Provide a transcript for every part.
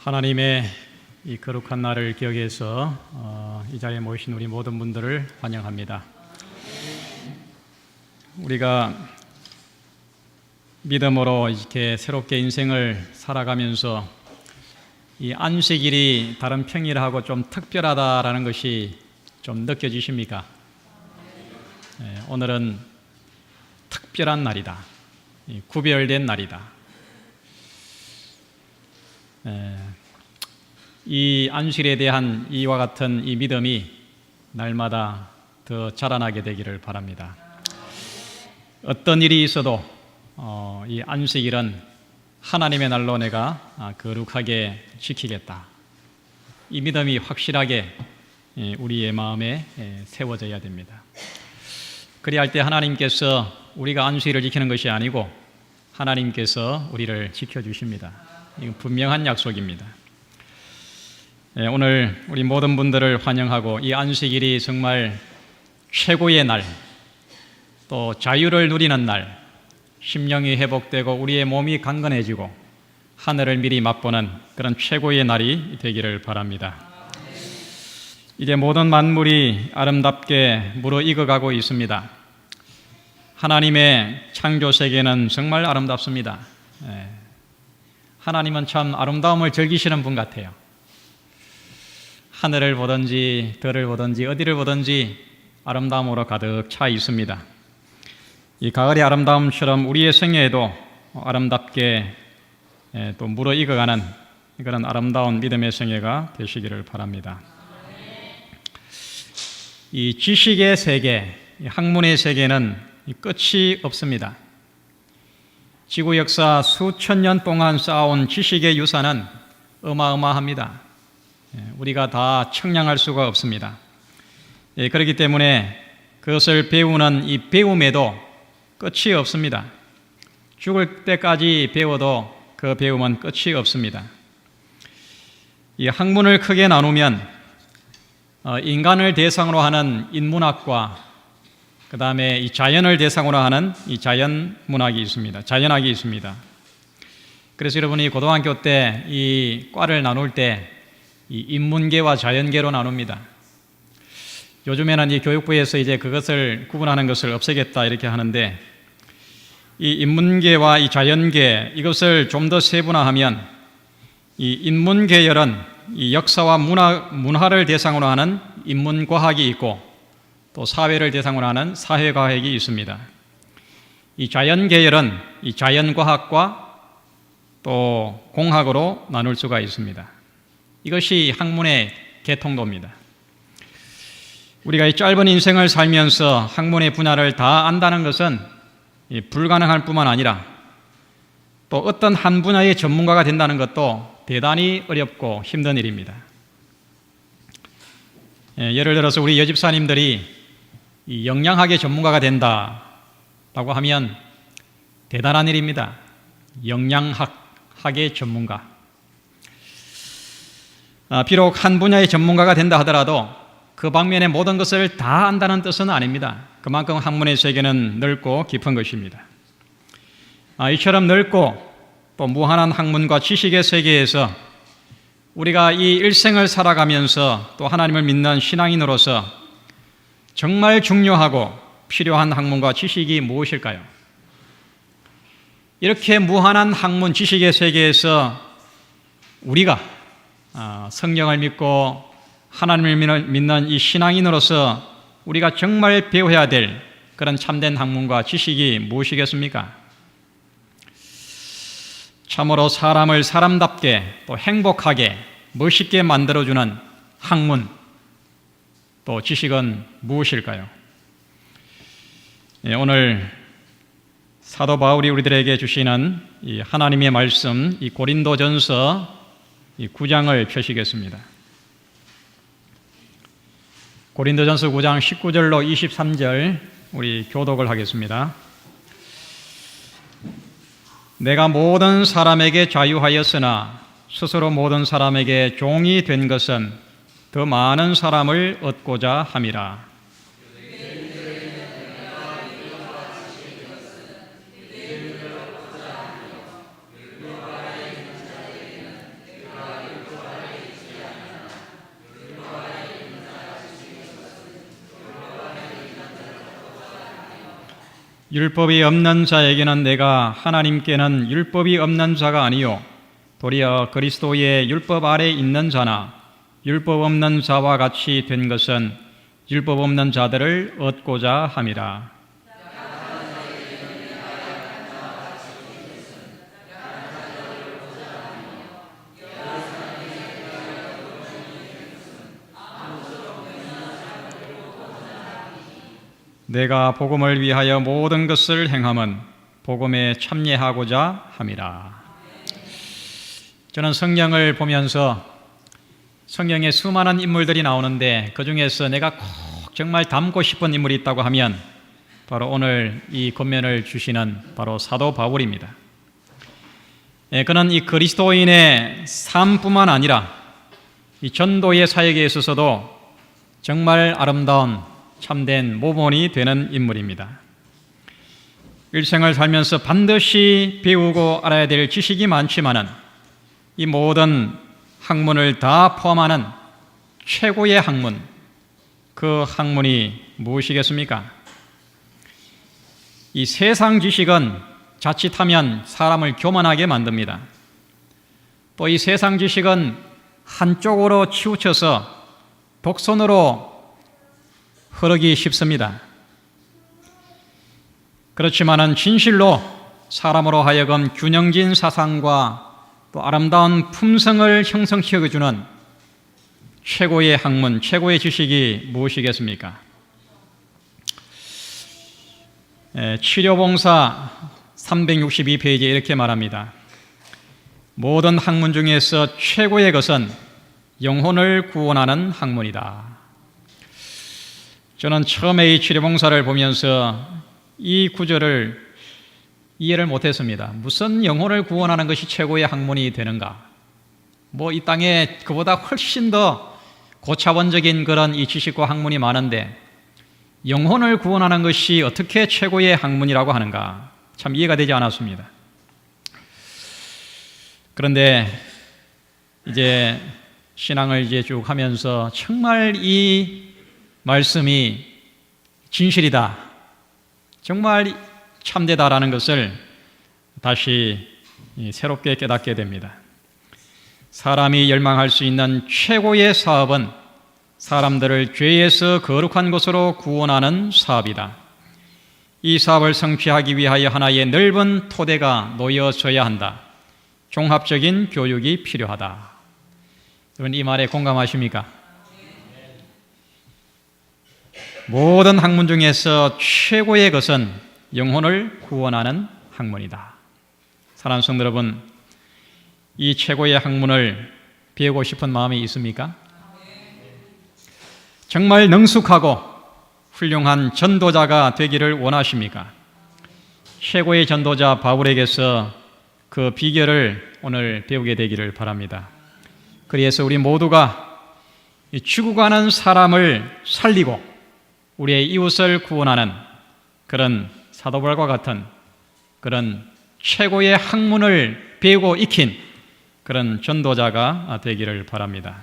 하나님의 이 거룩한 날을 기억해서 이 자리에 모이신 우리 모든 분들을 환영합니다. 우리가 믿음으로 이렇게 새롭게 인생을 살아가면서 이 안식일이 다른 평일하고 좀 특별하다라는 것이 좀 느껴지십니까? 오늘은 특별한 날이다. 구별된 날이다. 이 안식일에 대한 이와 같은 이 믿음이 날마다 더 자라나게 되기를 바랍니다. 어떤 일이 있어도 이 안식일은 하나님의 날로 내가 거룩하게 지키겠다. 이 믿음이 확실하게 우리의 마음에 세워져야 됩니다. 그리할 때 하나님께서 우리가 안식일을 지키는 것이 아니고 하나님께서 우리를 지켜주십니다. 이건 분명한 약속입니다. 오늘 우리 모든 분들을 환영하고 이 안식일이 정말 최고의 날, 또 자유를 누리는 날, 심령이 회복되고 우리의 몸이 강건해지고 하늘을 미리 맛보는 그런 최고의 날이 되기를 바랍니다. 이제 모든 만물이 아름답게 무르익어가고 있습니다. 하나님의 창조 세계는 정말 아름답습니다. 하나님은 참 아름다움을 즐기시는 분 같아요. 하늘을 보든지 들을 보든지 어디를 보든지 아름다움으로 가득 차 있습니다. 이 가을의 아름다움처럼 우리의 생애에도 아름답게 또 무르익어가는 그런 아름다운 믿음의 생애가 되시기를 바랍니다. 이 지식의 세계, 학문의 세계는 끝이 없습니다. 지구 역사 수천 년 동안 쌓아온 지식의 유산은 어마어마합니다. 우리가 다 청량할 수가 없습니다. 그렇기 때문에 그것을 배우는 이 배움에도 끝이 없습니다. 죽을 때까지 배워도 그 배움은 끝이 없습니다. 이 학문을 크게 나누면 인간을 대상으로 하는 인문학과 그 다음에 이 자연을 대상으로 하는 이 자연문학이 있습니다. 자연학이 있습니다. 그래서 여러분이 고등학교 때 이 과를 나눌 때 이 인문계와 자연계로 나눕니다. 요즘에는 이 교육부에서 이제 그것을 구분하는 것을 없애겠다 이렇게 하는데 이 인문계와 이 자연계 이것을 좀 더 세분화하면 이 인문계열은 이 역사와 문화를 대상으로 하는 인문과학이 있고 또 사회를 대상으로 하는 사회과학이 있습니다. 이 자연계열은 이 자연과학과 또 공학으로 나눌 수가 있습니다. 이것이 학문의 개통도입니다. 우리가 이 짧은 인생을 살면서 학문의 분야를 다 안다는 것은 불가능할 뿐만 아니라 또 어떤 한 분야의 전문가가 된다는 것도 대단히 어렵고 힘든 일입니다. 예를 들어서 우리 여집사님들이 이 영양학의 전문가가 된다라고 하면 대단한 일입니다. 영양학의 전문가. 비록 한 분야의 전문가가 된다 하더라도 그 방면의 모든 것을 다 안다는 뜻은 아닙니다. 그만큼 학문의 세계는 넓고 깊은 것입니다. 이처럼 넓고 또 무한한 학문과 지식의 세계에서 우리가 이 일생을 살아가면서 또 하나님을 믿는 신앙인으로서 정말 중요하고 필요한 학문과 지식이 무엇일까요? 이렇게 무한한 학문, 지식의 세계에서 우리가 성령을 믿고 하나님을 믿는 이 신앙인으로서 우리가 정말 배워야 될 그런 참된 학문과 지식이 무엇이겠습니까? 참으로 사람을 사람답게 또 행복하게 멋있게 만들어주는 학문 또 지식은 무엇일까요? 오늘 사도 바울이 우리들에게 주시는 이 하나님의 말씀, 이 고린도전서 이 9장을 펴시겠습니다. 고린도전서 9장 19절로 23절 우리 교독을 하겠습니다. 내가 모든 사람에게 자유하였으나 스스로 모든 사람에게 종이 된 것은 더 많은 사람을 얻고자 함이라. 율법이 없는 자에게는 내가 하나님께는 율법이 없는 자가 아니요 도리어 그리스도의 율법 아래 있는 자나 율법 없는 자와 같이 된 것은 율법 없는 자들을 얻고자 함이라. 내가 복음을 위하여 모든 것을 행함은 복음에 참여하고자 함이라. 저는 성경을 보면서 성경에 수많은 인물들이 나오는데 그 중에서 내가 꼭 정말 닮고 싶은 인물이 있다고 하면 바로 오늘 이 권면을 주시는 바로 사도 바울입니다. 그는 이 그리스도인의 삶뿐만 아니라 이 전도의 사역에 있어서도 정말 아름다운 참된 모범이 되는 인물입니다. 일생을 살면서 반드시 배우고 알아야 될 지식이 많지만은 이 모든 학문을 다 포함하는 최고의 학문, 그 학문이 무엇이겠습니까? 이 세상 지식은 자칫하면 사람을 교만하게 만듭니다. 또 이 세상 지식은 한쪽으로 치우쳐서 독선으로 흐르기 쉽습니다. 그렇지만은 진실로 사람으로 하여금 균형진 사상과 또 아름다운 품성을 형성시켜주는 최고의 학문, 최고의 지식이 무엇이겠습니까? 치료봉사 362페이지에 이렇게 말합니다. 모든 학문 중에서 최고의 것은 영혼을 구원하는 학문이다. 저는 처음에 이 치료봉사를 보면서 이 구절을 이해를 못했습니다. 무슨 영혼을 구원하는 것이 최고의 학문이 되는가? 이 땅에 그보다 훨씬 더 고차원적인 그런 이 지식과 학문이 많은데 영혼을 구원하는 것이 어떻게 최고의 학문이라고 하는가? 참 이해가 되지 않았습니다. 그런데 이제 신앙을 이제 쭉 하면서 정말 이 말씀이 진실이다, 정말 참되다라는 것을 다시 새롭게 깨닫게 됩니다. 사람이 열망할 수 있는 최고의 사업은 사람들을 죄에서 거룩한 곳으로 구원하는 사업이다. 이 사업을 성취하기 위하여 하나의 넓은 토대가 놓여져야 한다. 종합적인 교육이 필요하다. 여러분 이 말에 공감하십니까? 모든 학문 중에서 최고의 것은 영혼을 구원하는 학문이다. 사랑하는 성도 여러분, 이 최고의 학문을 배우고 싶은 마음이 있습니까? 정말 능숙하고 훌륭한 전도자가 되기를 원하십니까? 최고의 전도자 바울에게서 그 비결을 오늘 배우게 되기를 바랍니다. 그래서 우리 모두가 죽어가는 사람을 살리고 우리의 이웃을 구원하는 그런 사도 바울과 같은 그런 최고의 학문을 배우고 익힌 그런 전도자가 되기를 바랍니다.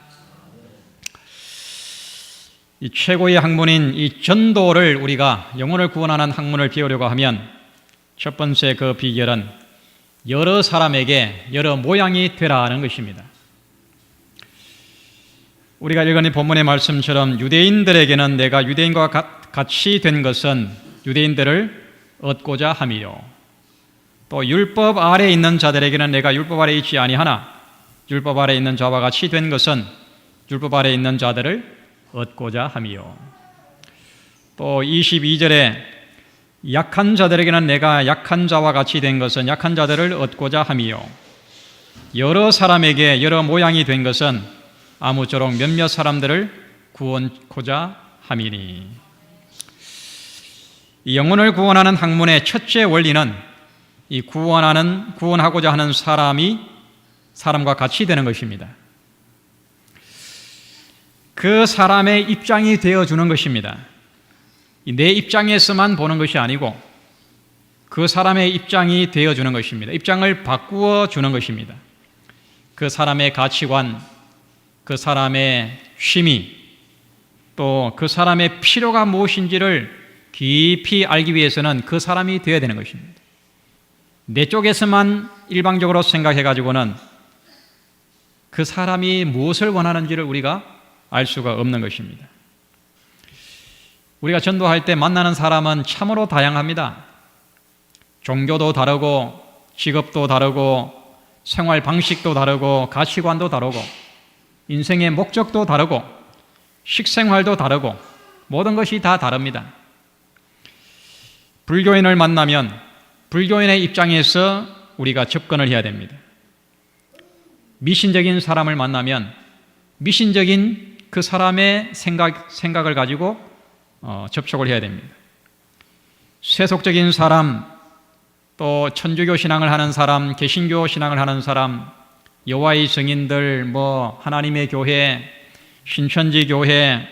이 최고의 학문인 이 전도를 우리가 영혼을 구원하는 학문을 배우려고 하면 첫 번째 그 비결은 여러 사람에게 여러 모양이 되라는 것입니다. 우리가 읽은 이 본문의 말씀처럼 유대인들에게는 내가 유대인과 같이 된 것은 유대인들을 얻고자 함이요. 또 율법 아래 있는 자들에게는 내가 율법 아래 있지 아니하나 율법 아래 있는 자와 같이 된 것은 율법 아래 있는 자들을 얻고자 함이요. 또 22절에 약한 자들에게는 내가 약한 자와 같이 된 것은 약한 자들을 얻고자 함이요. 여러 사람에게 여러 모양이 된 것은 아무쪼록 몇몇 사람들을 구원코자 함이니. 이 영혼을 구원하는 학문의 첫째 원리는 이 구원하고자 하는 사람이 사람과 같이 되는 것입니다. 그 사람의 입장이 되어주는 것입니다. 내 입장에서만 보는 것이 아니고 그 사람의 입장이 되어주는 것입니다. 입장을 바꾸어 주는 것입니다. 그 사람의 가치관, 그 사람의 취미, 또 그 사람의 필요가 무엇인지를 깊이 알기 위해서는 그 사람이 되어야 되는 것입니다. 내 쪽에서만 일방적으로 생각해가지고는 그 사람이 무엇을 원하는지를 우리가 알 수가 없는 것입니다. 우리가 전도할 때 만나는 사람은 참으로 다양합니다. 종교도 다르고 직업도 다르고 생활 방식도 다르고 가치관도 다르고 인생의 목적도 다르고 식생활도 다르고 모든 것이 다 다릅니다. 불교인을 만나면 불교인의 입장에서 우리가 접근을 해야 됩니다. 미신적인 사람을 만나면 미신적인 그 사람의 생각을 가지고 접촉을 해야 됩니다. 세속적인 사람, 또 천주교 신앙을 하는 사람, 개신교 신앙을 하는 사람, 여호와의 증인들, 하나님의 교회, 신천지 교회,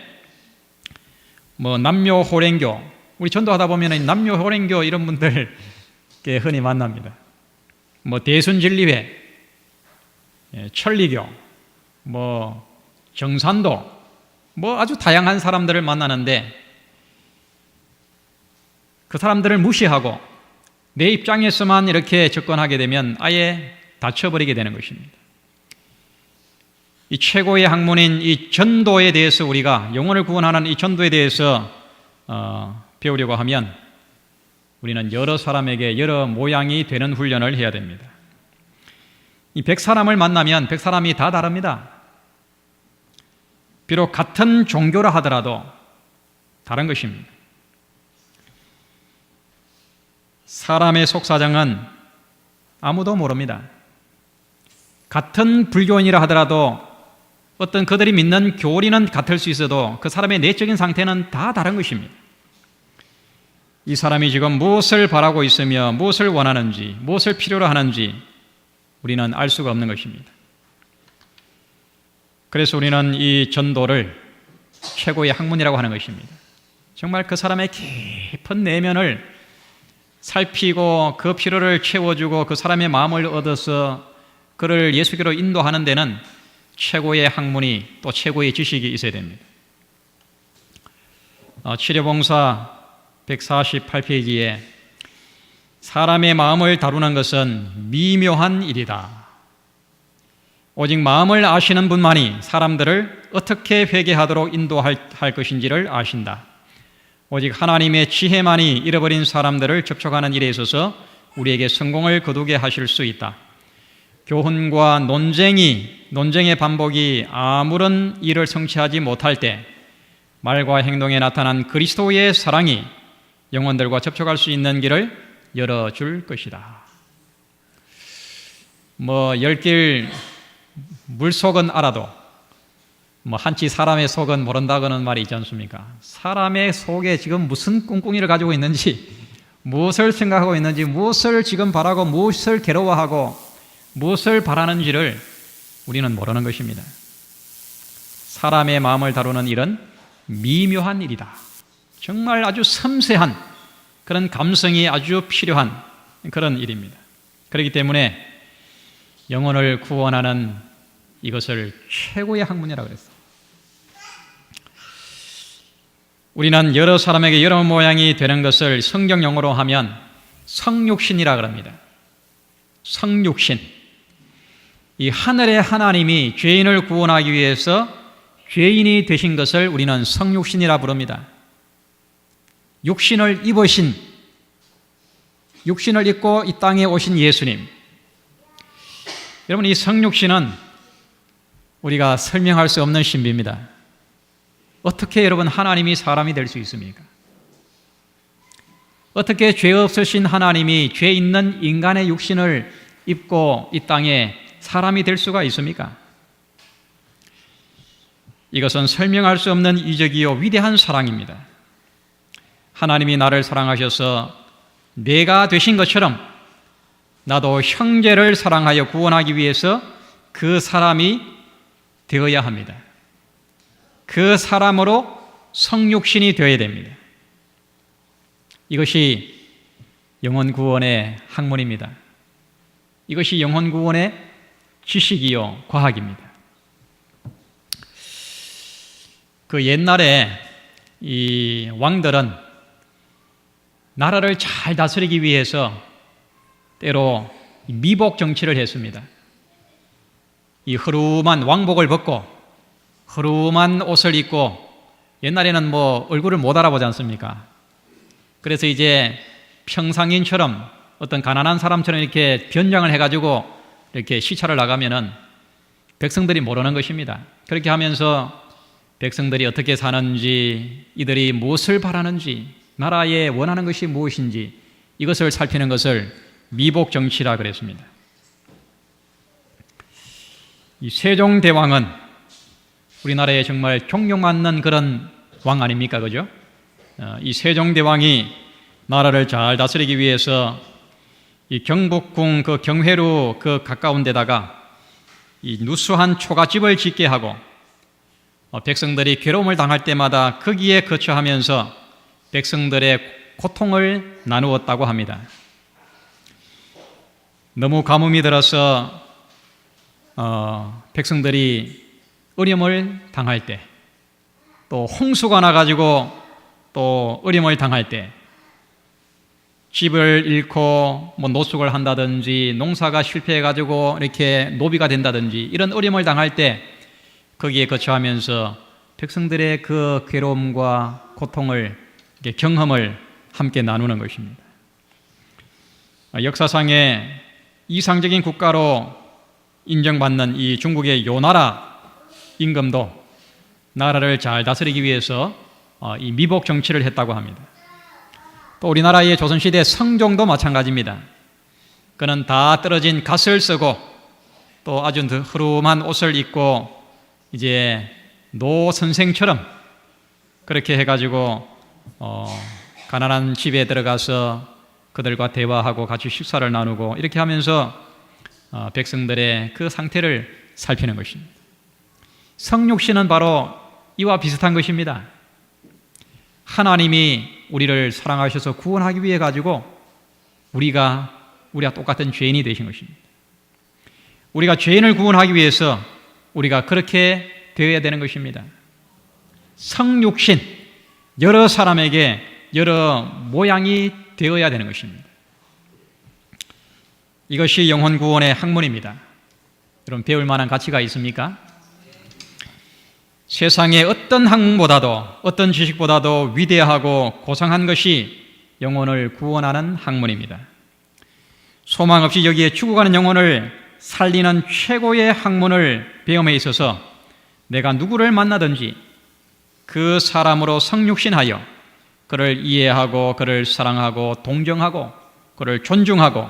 남묘호랭교, 우리 전도하다 보면 남묘호랭교 이런 분들 흔히 만납니다. 대순진리회, 천리교, 정산도, 아주 다양한 사람들을 만나는데 그 사람들을 무시하고 내 입장에서만 이렇게 접근하게 되면 아예 닫혀버리게 되는 것입니다. 이 최고의 학문인 이 전도에 대해서 우리가 영혼을 구원하는 이 전도에 대해서 배우려고 하면 우리는 여러 사람에게 여러 모양이 되는 훈련을 해야 됩니다. 이 100사람을 만나면 100사람이 다 다릅니다. 비록 같은 종교라 하더라도 다른 것입니다. 사람의 속사정은 아무도 모릅니다. 같은 불교인이라 하더라도 어떤 그들이 믿는 교리는 같을 수 있어도 그 사람의 내적인 상태는 다 다른 것입니다. 이 사람이 지금 무엇을 바라고 있으며 무엇을 원하는지, 무엇을 필요로 하는지 우리는 알 수가 없는 것입니다. 그래서 우리는 이 전도를 최고의 학문이라고 하는 것입니다. 정말 그 사람의 깊은 내면을 살피고 그 필요를 채워주고 그 사람의 마음을 얻어서 그를 예수께로 인도하는 데는 최고의 학문이 또 최고의 지식이 있어야 됩니다. 치료봉사 148페이지에 사람의 마음을 다루는 것은 미묘한 일이다. 오직 마음을 아시는 분만이 사람들을 어떻게 회개하도록 인도할 것인지를 아신다. 오직 하나님의 지혜만이 잃어버린 사람들을 접촉하는 일에 있어서 우리에게 성공을 거두게 하실 수 있다. 교훈과 논쟁의 반복이 아무런 일을 성취하지 못할 때 말과 행동에 나타난 그리스도의 사랑이 영혼들과 접촉할 수 있는 길을 열어줄 것이다. 10길 물속은 알아도 한치 사람의 속은 모른다고는 말이 있지 않습니까? 사람의 속에 지금 무슨 꿍꿍이를 가지고 있는지, 무엇을 생각하고 있는지, 무엇을 지금 바라고 무엇을 괴로워하고 무엇을 바라는지를 우리는 모르는 것입니다. 사람의 마음을 다루는 일은 미묘한 일이다. 정말 아주 섬세한 그런 감성이 아주 필요한 그런 일입니다. 그렇기 때문에 영혼을 구원하는 이것을 최고의 학문이라고 그랬어요. 우리는 여러 사람에게 여러 모양이 되는 것을 성경 용어로 하면 성육신이라고 합니다. 성육신. 이 하늘의 하나님이 죄인을 구원하기 위해서 죄인이 되신 것을 우리는 성육신이라 부릅니다. 육신을 입으신, 육신을 입고 이 땅에 오신 예수님. 여러분, 이 성육신은 우리가 설명할 수 없는 신비입니다. 어떻게 여러분 하나님이 사람이 될 수 있습니까? 어떻게 죄 없으신 하나님이 죄 있는 인간의 육신을 입고 이 땅에 사람이 될 수가 있습니까? 이것은 설명할 수 없는 이적이요 위대한 사랑입니다. 하나님이 나를 사랑하셔서 내가 되신 것처럼 나도 형제를 사랑하여 구원하기 위해서 그 사람이 되어야 합니다. 그 사람으로 성육신이 되어야 됩니다. 이것이 영혼 구원의 학문입니다. 이것이 영혼 구원의 지식이요 과학입니다. 그 옛날에 이 왕들은 나라를 잘 다스리기 위해서 때로 미복 정치를 했습니다. 이 흐름한 왕복을 벗고 흐름한 옷을 입고, 옛날에는 뭐 얼굴을 못 알아보지 않습니까? 그래서 이제 평상인처럼 어떤 가난한 사람처럼 이렇게 변장을 해가지고 이렇게 시찰을 나가면은 백성들이 모르는 것입니다. 그렇게 하면서 백성들이 어떻게 사는지, 이들이 무엇을 바라는지, 나라에 원하는 것이 무엇인지 이것을 살피는 것을 미복 정치라 그랬습니다. 이 세종대왕은 우리나라에 정말 존경받는 그런 왕 아닙니까? 그죠? 이 세종대왕이 나라를 잘 다스리기 위해서 이 경복궁 그 경회로 그 가까운 데다가 이 누수한 초가집을 짓게 하고, 백성들이 괴로움을 당할 때마다 거기에 거처하면서 백성들의 고통을 나누었다고 합니다. 너무 가뭄이 들어서 백성들이 어려움을 당할 때, 또 홍수가 나가지고 또 어려움을 당할 때, 집을 잃고 뭐 노숙을 한다든지 농사가 실패해가지고 이렇게 노비가 된다든지 이런 어려움을 당할 때 거기에 거처하면서 백성들의 그 괴로움과 고통을, 경험을 함께 나누는 것입니다. 역사상의 이상적인 국가로 인정받는 이 중국의 요나라 임금도 나라를 잘 다스리기 위해서 이 미복 정치를 했다고 합니다. 또 우리나라의 조선시대 성종도 마찬가지입니다. 그는 다 떨어진 갓을 쓰고 또 아주 흐름한 옷을 입고 이제 노 선생처럼 그렇게 해가지고 가난한 집에 들어가서 그들과 대화하고 같이 식사를 나누고 이렇게 하면서 백성들의 그 상태를 살피는 것입니다. 성육신은 바로 이와 비슷한 것입니다. 하나님이 우리를 사랑하셔서 구원하기 위해 가지고 우리가 똑같은 죄인이 되신 것입니다. 우리가 죄인을 구원하기 위해서 우리가 그렇게 되어야 되는 것입니다. 성육신, 여러 사람에게 여러 모양이 되어야 되는 것입니다. 이것이 영혼 구원의 학문입니다. 여러분, 배울 만한 가치가 있습니까? 세상의 어떤 학문보다도, 어떤 지식보다도 위대하고 고상한 것이 영혼을 구원하는 학문입니다. 소망 없이 여기에 죽어가는 영혼을 살리는 최고의 학문을 배움에 있어서 내가 누구를 만나든지 그 사람으로 성육신하여 그를 이해하고 그를 사랑하고 동정하고 그를 존중하고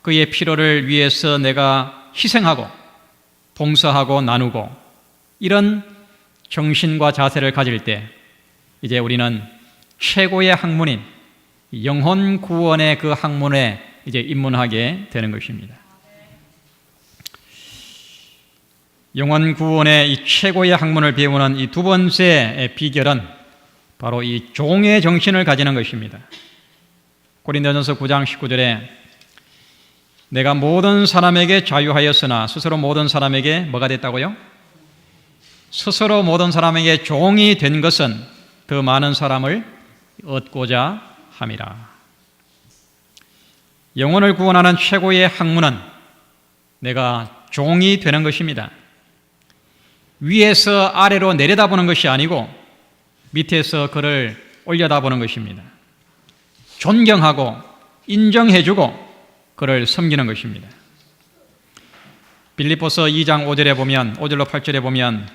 그의 필요를 위해서 내가 희생하고 봉사하고 나누고, 이런 정신과 자세를 가질 때 이제 우리는 최고의 학문인 영혼 구원의 그 학문에 이제 입문하게 되는 것입니다. 영혼 구원의 이 최고의 학문을 배우는 이 두 번째 비결은 바로 이 종의 정신을 가지는 것입니다. 고린도전서 9장 19절에 내가 모든 사람에게 자유하였으나 스스로 모든 사람에게 뭐가 됐다고요? 스스로 모든 사람에게 종이 된 것은 더 많은 사람을 얻고자 함이라. 영혼을 구원하는 최고의 학문은 내가 종이 되는 것입니다. 위에서 아래로 내려다보는 것이 아니고 밑에서 그를 올려다보는 것입니다. 존경하고 인정해주고 그를 섬기는 것입니다. 빌립보서 2장 5절에 보면, 5절로 8절에 보면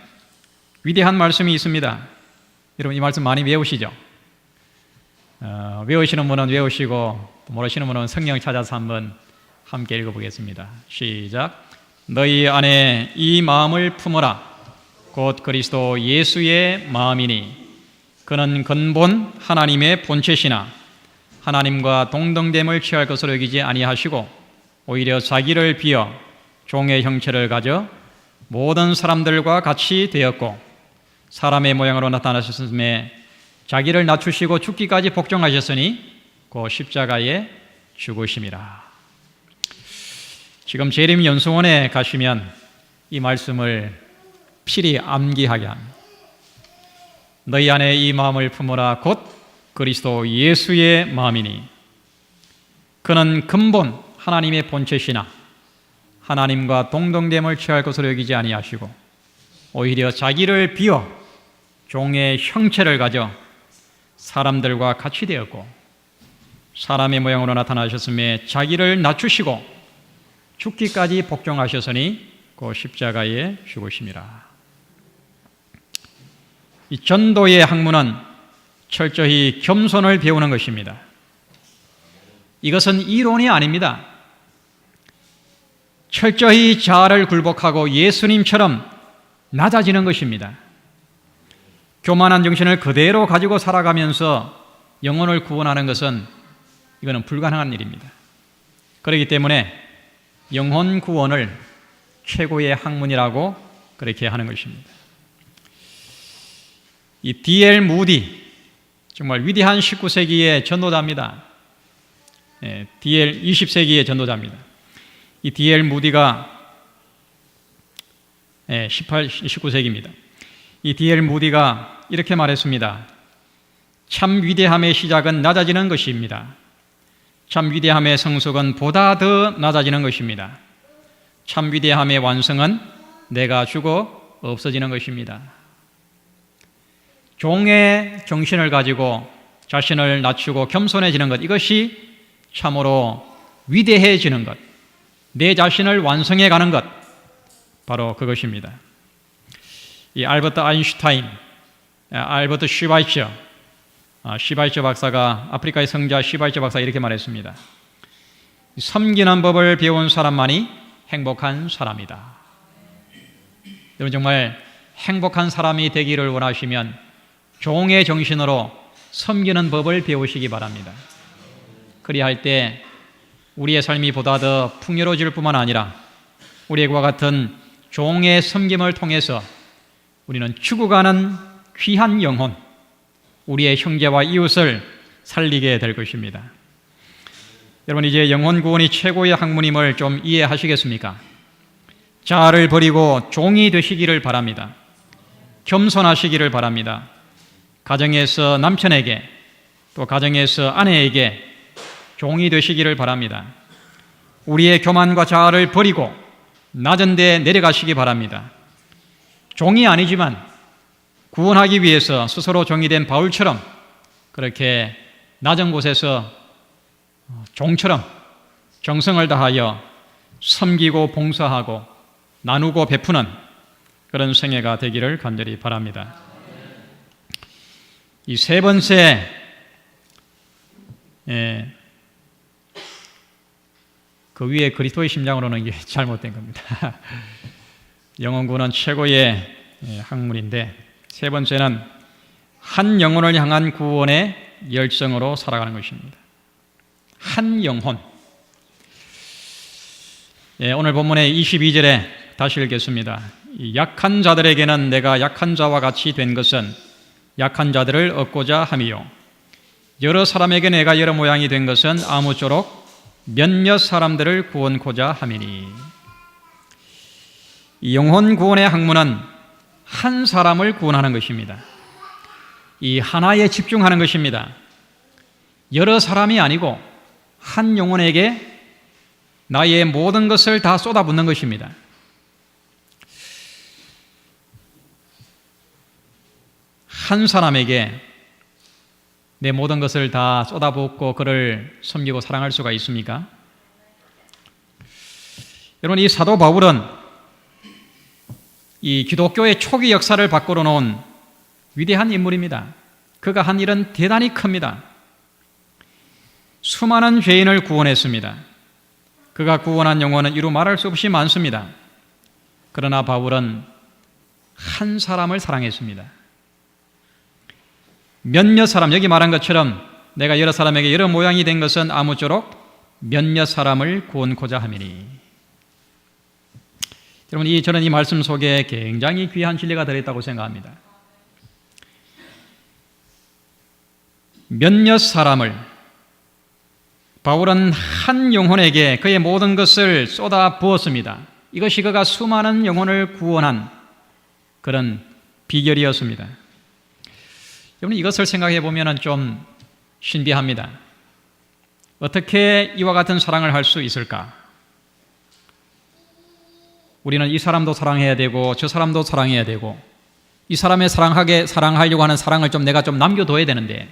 위대한 말씀이 있습니다. 여러분, 이 말씀 많이 외우시죠? 외우시는 분은 외우시고 모르시는 분은 성경 찾아서 한번 함께 읽어보겠습니다. 시작. 너희 안에 이 마음을 품어라. 곧 그리스도 예수의 마음이니 그는 근본 하나님의 본체시나 하나님과 동등됨을 취할 것으로 여기지 아니하시고 오히려 자기를 비어 종의 형체를 가져 모든 사람들과 같이 되었고 사람의 모양으로 나타나셨음에 자기를 낮추시고 죽기까지 복종하셨으니 그 십자가에 죽으심이라. 지금 재림 연수원에 가시면 이 말씀을 필히 암기하게 합니다. 너희 안에 이 마음을 품어라. 곧 그리스도 예수의 마음이니 그는 근본 하나님의 본체시나 하나님과 동등됨을 취할 것으로 여기지 아니하시고 오히려 자기를 비워 종의 형체를 가져 사람들과 같이 되었고 사람의 모양으로 나타나셨음에 자기를 낮추시고 죽기까지 복종하셨으니 그 십자가에 죽으심이라. 이 전도의 학문은 철저히 겸손을 배우는 것입니다. 이것은 이론이 아닙니다. 철저히 자아를 굴복하고 예수님처럼 낮아지는 것입니다. 교만한 정신을 그대로 가지고 살아가면서 영혼을 구원하는 것은 이거는 불가능한 일입니다. 그렇기 때문에 영혼 구원을 최고의 학문이라고 그렇게 하는 것입니다. 이 D.L. 무디, 정말 위대한 19세기의 전도자입니다. D.L. 20세기의 전도자입니다. 이 D.L. 무디가 19세기입니다. 이 D.L. 무디가 이렇게 말했습니다. 참 위대함의 시작은 낮아지는 것입니다. 참 위대함의 성숙은 보다 더 낮아지는 것입니다. 참 위대함의 완성은 내가 죽어 없어지는 것입니다. 종의 정신을 가지고 자신을 낮추고 겸손해지는 것, 이것이 참으로 위대해지는 것, 내 자신을 완성해 가는 것, 바로 그것입니다. 이 알버트 아인슈타인, 알버트 슈바이처 박사가, 아프리카의 성자 슈바이처 박사가 이렇게 말했습니다. 섬기는 법을 배운 사람만이 행복한 사람이다. 여러분, 정말 행복한 사람이 되기를 원하시면 종의 정신으로 섬기는 법을 배우시기 바랍니다. 그리할 때 우리의 삶이 보다 더 풍요로워질 뿐만 아니라 우리의 그와 같은 종의 섬김을 통해서 우리는 죽어가는 귀한 영혼, 우리의 형제와 이웃을 살리게 될 것입니다. 여러분, 이제 영혼 구원이 최고의 학문임을 좀 이해하시겠습니까? 자아를 버리고 종이 되시기를 바랍니다. 겸손하시기를 바랍니다. 가정에서 남편에게, 또 가정에서 아내에게 종이 되시기를 바랍니다. 우리의 교만과 자아를 버리고 낮은 데 내려가시기 바랍니다. 종이 아니지만 구원하기 위해서 스스로 종이 된 바울처럼 그렇게 낮은 곳에서 종처럼 정성을 다하여 섬기고 봉사하고 나누고 베푸는 그런 생애가 되기를 간절히 바랍니다. 이 세 번째, 그 위에 그리스도의 심장으로는 이게 잘못된 겁니다. 영혼구원은 최고의 학문인데, 세 번째는 한 영혼을 향한 구원의 열정으로 살아가는 것입니다. 한 영혼. 오늘 본문의 22절에 다시 읽겠습니다. 약한 자들에게는 내가 약한 자와 같이 된 것은 약한 자들을 얻고자 함이요, 여러 사람에게 내가 여러 모양이 된 것은 아무쪼록 몇몇 사람들을 구원코자 함이니. 이 영혼 구원의 학문은 한 사람을 구원하는 것입니다. 이 하나에 집중하는 것입니다. 여러 사람이 아니고 한 영혼에게 나의 모든 것을 다 쏟아붓는 것입니다. 한 사람에게 내 모든 것을 다 쏟아붓고 그를 섬기고 사랑할 수가 있습니까? 여러분, 이 사도 바울은 이 기독교의 초기 역사를 바꾸어 놓은 위대한 인물입니다. 그가 한 일은 대단히 큽니다. 수많은 죄인을 구원했습니다. 그가 구원한 영혼은 이루 말할 수 없이 많습니다. 그러나 바울은 한 사람을 사랑했습니다. 몇몇 사람, 여기 말한 것처럼 내가 여러 사람에게 여러 모양이 된 것은 아무쪼록 몇몇 사람을 구원코자 함이니. 여러분, 저는 이 말씀 속에 굉장히 귀한 진리가 들어있다고 생각합니다. 몇몇 사람을, 바울은 한 영혼에게 그의 모든 것을 쏟아 부었습니다. 이것이 그가 수많은 영혼을 구원한 그런 비결이었습니다. 여러분, 이것을 생각해 보면 좀 신비합니다. 어떻게 이와 같은 사랑을 할 수 있을까? 우리는 이 사람도 사랑해야 되고 저 사람도 사랑해야 되고 이 사람의 사랑하려고 하는 사랑을 내가 좀 남겨둬야 되는데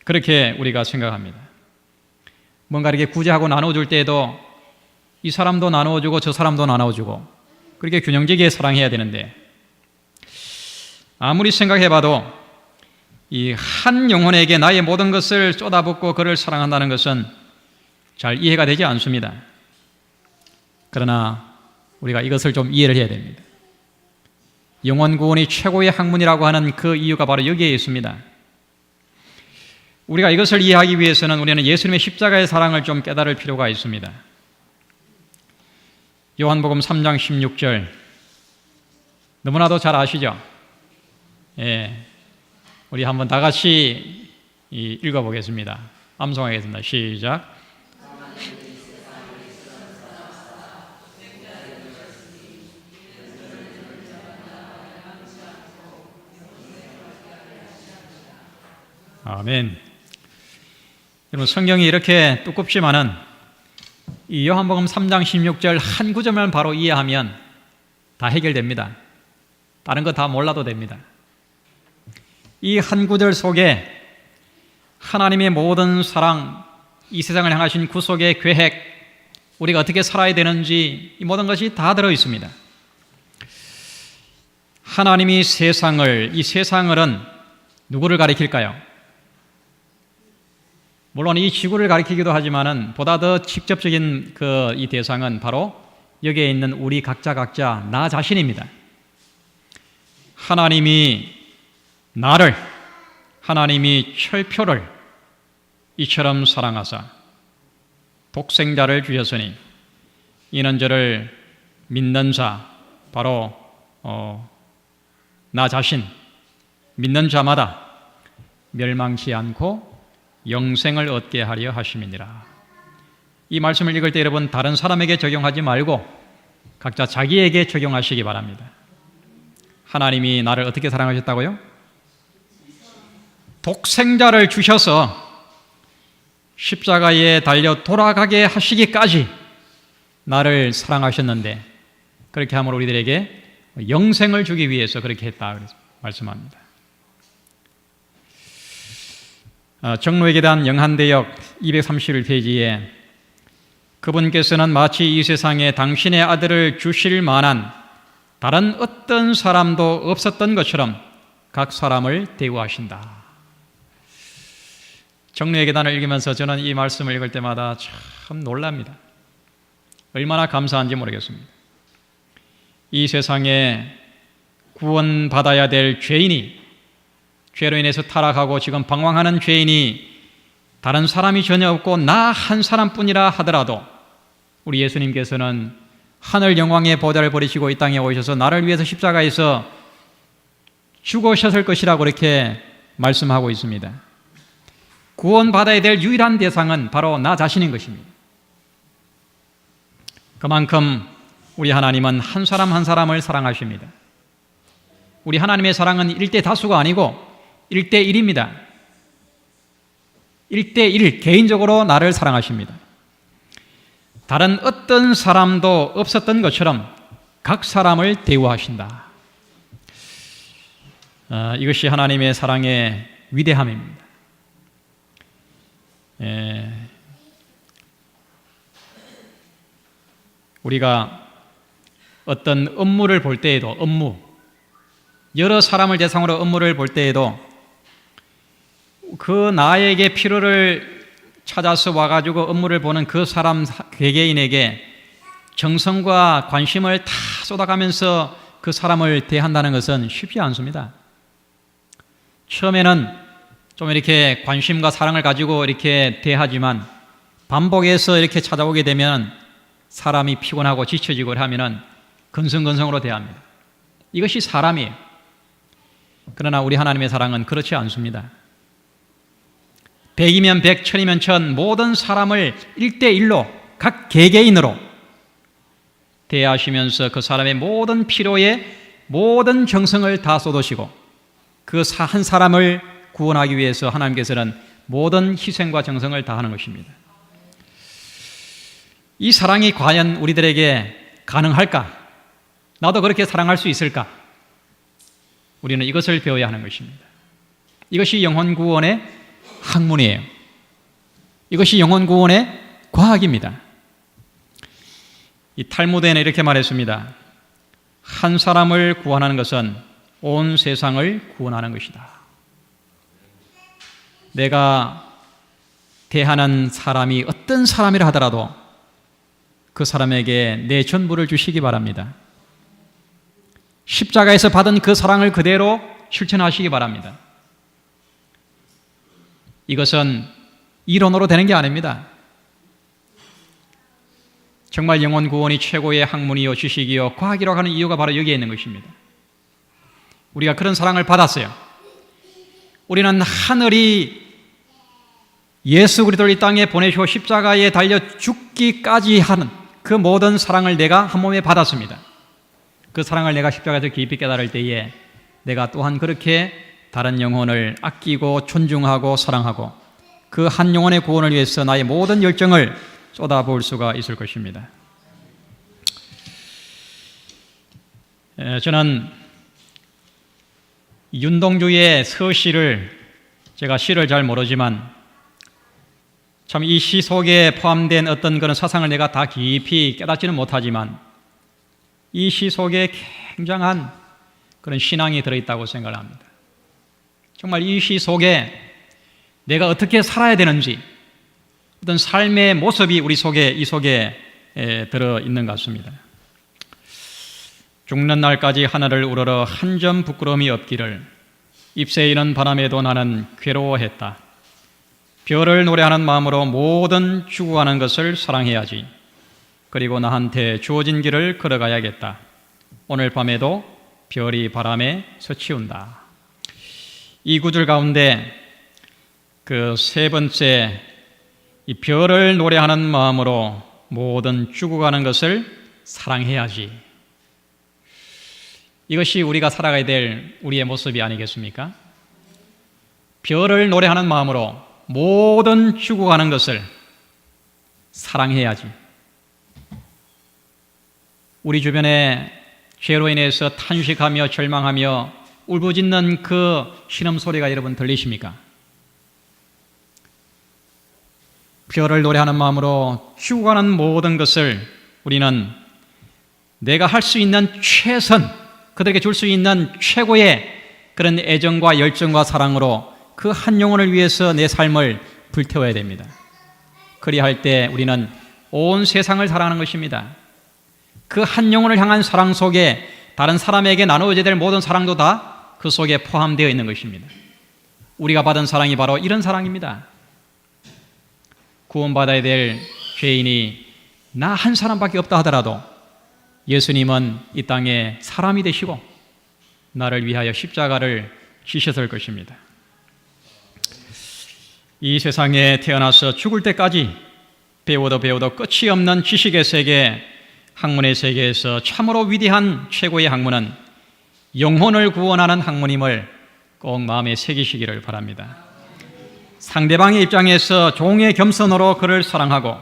그렇게 우리가 생각합니다. 뭔가 이렇게 구제하고 나눠줄 때에도 이 사람도 나눠주고 저 사람도 나눠주고 그렇게 균형지게 사랑해야 되는데 아무리 생각해봐도 이 한 영혼에게 나의 모든 것을 쏟아붓고 그를 사랑한다는 것은 잘 이해가 되지 않습니다. 그러나 우리가 이것을 좀 이해를 해야 됩니다. 영혼 구원이 최고의 학문이라고 하는 그 이유가 바로 여기에 있습니다. 우리가 이것을 이해하기 위해서는 우리는 예수님의 십자가의 사랑을 좀 깨달을 필요가 있습니다. 요한복음 3장 16절 너무나도 잘 아시죠? 예, 우리 한번 다 같이 읽어보겠습니다. 암송하겠습니다. 시작. 아멘. 여러분 성경이 이렇게 두껍지만은 이 요한복음 3장 16절 한 구절만 바로 이해하면 다 해결됩니다. 다른 거 다 몰라도 됩니다. 이 한 구절 속에 하나님의 모든 사랑, 이 세상을 향하신 구속의 계획, 우리가 어떻게 살아야 되는지 이 모든 것이 다 들어 있습니다. 하나님이 이 세상을은 누구를 가리킬까요? 물론 이 지구를 가리키기도 하지만은 보다 더 직접적인 이 대상은 바로 여기에 있는 우리 각자 나 자신입니다. 하나님이 나를, 하나님이 철표를 이처럼 사랑하사 독생자를 주셨으니 이는 저를 믿는 자, 바로 나 자신, 믿는 자마다 멸망치 않고 영생을 얻게 하려 하심이니라. 이 말씀을 읽을 때 여러분 다른 사람에게 적용하지 말고 각자 자기에게 적용하시기 바랍니다. 하나님이 나를 어떻게 사랑하셨다고요? 독생자를 주셔서 십자가에 달려 돌아가게 하시기까지 나를 사랑하셨는데 그렇게 함으로 우리들에게 영생을 주기 위해서 그렇게 했다 말씀합니다. 정로에게 대한 영한대역 231페이지에 그분께서는 마치 이 세상에 당신의 아들을 주실 만한 다른 어떤 사람도 없었던 것처럼 각 사람을 대우하신다. 정로의 계단을 읽으면서 저는 이 말씀을 읽을 때마다 참 놀랍니다. 얼마나 감사한지 모르겠습니다. 이 세상에 구원받아야 될 죄인이, 죄로 인해서 타락하고 지금 방황하는 죄인이 다른 사람이 전혀 없고 나 한 사람뿐이라 하더라도 우리 예수님께서는 하늘 영광의 보좌를 버리시고 이 땅에 오셔서 나를 위해서 십자가에서 죽으셨을 것이라고 이렇게 말씀하고 있습니다. 구원받아야 될 유일한 대상은 바로 나 자신인 것입니다. 그만큼 우리 하나님은 한 사람 한 사람을 사랑하십니다. 우리 하나님의 사랑은 1대 다수가 아니고 1대 1입니다. 1대 1, 개인적으로 나를 사랑하십니다. 다른 어떤 사람도 없었던 것처럼 각 사람을 대우하신다. 이것이 하나님의 사랑의 위대함입니다. 우리가 어떤 업무를 볼 때에도 여러 사람을 대상으로 업무를 볼 때에도 그 나에게 필요를 찾아서 와가지고 업무를 보는 그 사람 개개인에게 정성과 관심을 다 쏟아가면서 그 사람을 대한다는 것은 쉽지 않습니다. 처음에는 좀 이렇게 관심과 사랑을 가지고 이렇게 대하지만 반복해서 이렇게 찾아오게 되면 사람이 피곤하고 지쳐지고 하면은 건성건성으로 대합니다. 이것이 사람이에요. 그러나 우리 하나님의 사랑은 그렇지 않습니다. 100이면 100, 1000이면 1000 모든 사람을 1대1로 각 개개인으로 대하시면서 그 사람의 모든 필요에 모든 정성을 다 쏟으시고 그 한 사람을 구원하기 위해서 하나님께서는 모든 희생과 정성을 다하는 것입니다. 이 사랑이 과연 우리들에게 가능할까? 나도 그렇게 사랑할 수 있을까? 우리는 이것을 배워야 하는 것입니다. 이것이 영혼 구원의 학문이에요. 이것이 영혼 구원의 과학입니다. 이 탈무드에는 이렇게 말했습니다. 한 사람을 구원하는 것은 온 세상을 구원하는 것이다. 내가 대하는 사람이 어떤 사람이라 하더라도 그 사람에게 내 전부를 주시기 바랍니다. 십자가에서 받은 그 사랑을 그대로 실천하시기 바랍니다. 이것은 이론으로 되는 게 아닙니다. 정말 영혼 구원이 최고의 학문이요 지식이요 과학이라고 하는 이유가 바로 여기에 있는 것입니다. 우리가 그런 사랑을 받았어요. 우리는 하늘이 예수 그리스도를 이 땅에 보내시고 십자가에 달려 죽기까지 하는 그 모든 사랑을 내가 한 몸에 받았습니다. 그 사랑을 내가 십자가에서 깊이 깨달을 때에 내가 또한 그렇게 다른 영혼을 아끼고 존중하고 사랑하고 그 한 영혼의 구원을 위해서 나의 모든 열정을 쏟아부을 수가 있을 것입니다. 저는 윤동주의 서시를 제가 시를 잘 모르지만 참 이 시 속에 포함된 어떤 그런 사상을 내가 다 깊이 깨닫지는 못하지만 이 시 속에 굉장한 그런 신앙이 들어있다고 생각을 합니다. 정말 이 시 속에 내가 어떻게 살아야 되는지 어떤 삶의 모습이 우리 속에 이 속에 들어있는 것 같습니다. 죽는 날까지 하늘을 우러러 한 점 부끄러움이 없기를 잎새 이는 바람에도 나는 괴로워했다. 별을 노래하는 마음으로 모든 죽어가는 것을 사랑해야지. 그리고 나한테 주어진 길을 걸어가야겠다. 오늘 밤에도 별이 바람에 스치운다. 이 구절 가운데 그 세 번째 이 별을 노래하는 마음으로 모든 죽어가는 것을 사랑해야지. 이것이 우리가 살아가야 될 우리의 모습이 아니겠습니까? 별을 노래하는 마음으로 모든 죽어가는 것을 사랑해야지. 우리 주변에 죄로 인해서 탄식하며 절망하며 울부짖는 그 신음소리가 여러분 들리십니까? 별을 노래하는 마음으로 죽어가는 모든 것을 우리는 내가 할 수 있는 최선, 그들에게 줄 수 있는 최고의 그런 애정과 열정과 사랑으로 그 한 영혼을 위해서 내 삶을 불태워야 됩니다. 그리할 때 우리는 온 세상을 사랑하는 것입니다. 그 한 영혼을 향한 사랑 속에 다른 사람에게 나누어져야 될 모든 사랑도 다 그 속에 포함되어 있는 것입니다. 우리가 받은 사랑이 바로 이런 사랑입니다. 구원받아야 될 죄인이 나 한 사람밖에 없다 하더라도 예수님은 이 땅에 사람이 되시고 나를 위하여 십자가를 지셨을 것입니다. 이 세상에 태어나서 죽을 때까지 배워도 끝이 없는 지식의 세계, 학문의 세계에서 참으로 위대한 최고의 학문은 영혼을 구원하는 학문임을 꼭 마음에 새기시기를 바랍니다. 상대방의 입장에서 종의 겸손으로 그를 사랑하고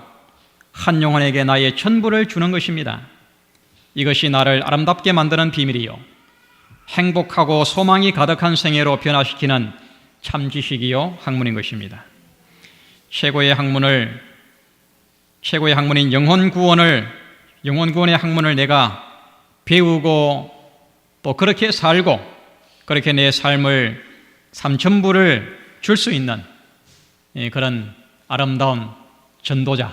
한 영혼에게 나의 전부를 주는 것입니다. 이것이 나를 아름답게 만드는 비밀이요 행복하고 소망이 가득한 생애로 변화시키는 참 지식이요 학문인 것입니다. 최고의 학문인 영혼 구원의 학문을 내가 배우고 또 그렇게 살고 그렇게 내 삶을 전부를 줄 수 있는 그런 아름다운 전도자,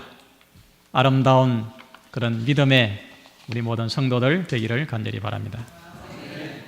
아름다운 그런 믿음의 우리 모든 성도들 되기를 간절히 바랍니다.